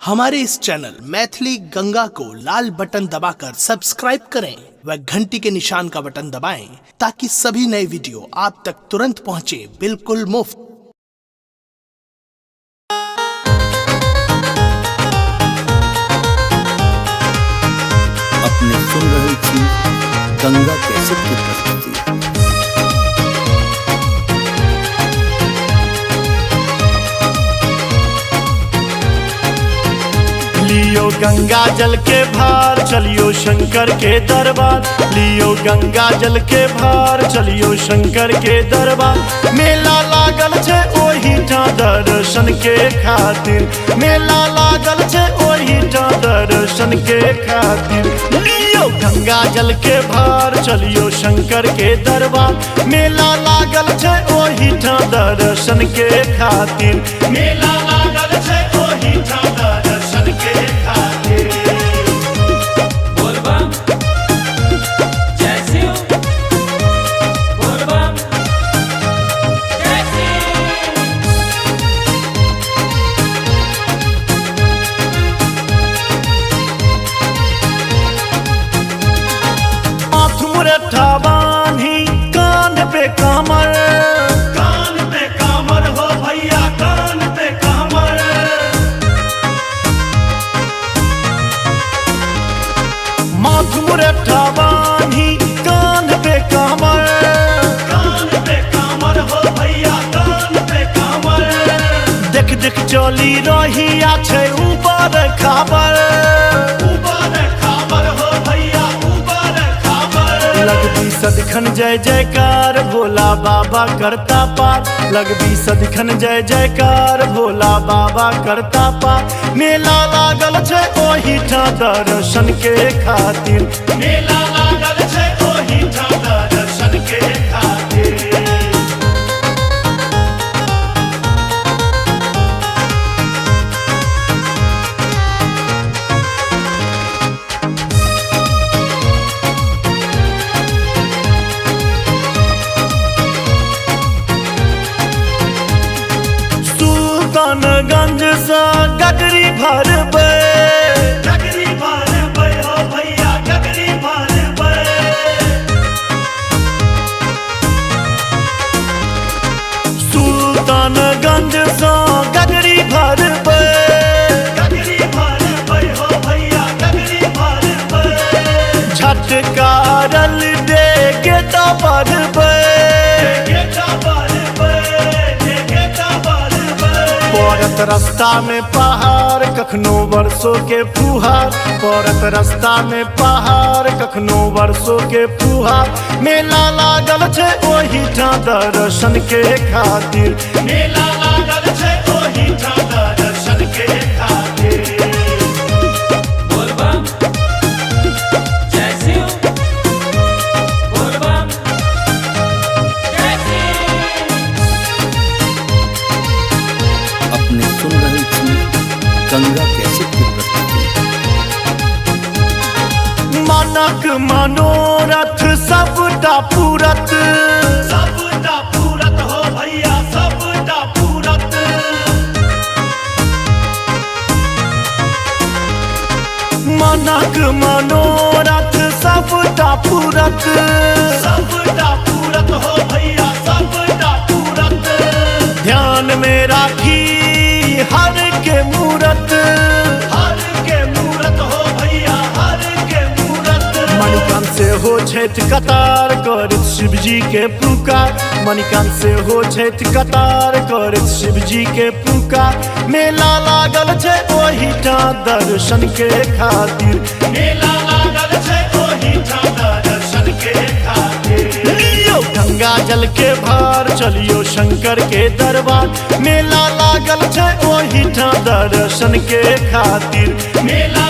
हमारे इस चैनल मैथिली गंगा को लाल बटन दबाकर सब्सक्राइब करें व घंटी के निशान का बटन दबाएं ताकि सभी नए वीडियो आप तक तुरंत पहुंचे बिल्कुल मुफ्त। अपने सुन रही थी गंगा कैसेट की प्रस्तुति। लियो गंगा जल के भार चलियो शंकर के दरबार, लियो गंगा जल के भार चलियो शंकर के दरबार। मेला लागल छे ओही ठां दर्शन के खातिर, मेला लागल छे ओही ठां दर्शन के खातिर। लियो गंगा जल के भार चलियो शंकर के दरबार, मेला लागल छे ओही ठां दर्शन के खातिर। मेला लागल छे ओही ठां दर्शन के खातिर। बोल बम जय शिव, बोल बम जय शिव। माथ मुरठा बांधी कान पे कमर, कान पे कमर हो भैया कान पे कमर। माथ मुरठा बांधी कान पे कमर, कान पे कमर हो भैया कान पे कमर। देख देख चली रही आछे ऊपर खबर, ऊपर खबर हो भैया ऊपर खबर। लगती सदखन जय जयकार भोला बाबा करता पार, लगती सदखन जय जयकार भोला बाबा करता पार। मेला लागल छे ओही ठां दर्शन के खातिर, मेला लागल छे ओही ठां दर्शन के खातिर। सुल्तानगंज से गगरी भरबै, गगरी भरबै हो भैया गगरी भरबै। सुल्तानगंज से गगरी भरबै, गगरी भरबै हो भैया गगरी भरबै। झटकारल दे के तो भरबै, पड़त रास्ता में पहाड़ कखनो वर्षों के फुहार, पड़त रास्ता में पहाड़ कखनो वर्षों के फुहार। मेला लागल छे ओही ठां दर्शन के खातिर, मेला लागल छे ओही ठां दर्शन के खातिर। बोल बम जय शिव, बोल बम जय शिव। अपने सुन रही थी गंगा कैसेट की प्रस्तुति। मानक मनोरथ सबटा पूरत, सबटा पूरत हो भैया सबटा पूरत। मानक मनोरथ सबटा पूरत, सबटा पूरत हो भैया सबटा पूरत। ध्यान में राखी हर के मूरत, हर के मूरत हो भैया हर के मूरत। मणिकांत से हो छैठ कतार करत शिव जी के पुकार, मणिकांत से हो छैठ कतार करत शिव जी के पुकार। मेला लागल छे ओही ठां दर्शन के खातिर, मेला लागल छे ओही ठां दर्शन के खातिर। लियो गंगा जल के भार चलियो शंकर के दरबार, मेला लागल छे ओही ठां दर्शन के खातिर। मेला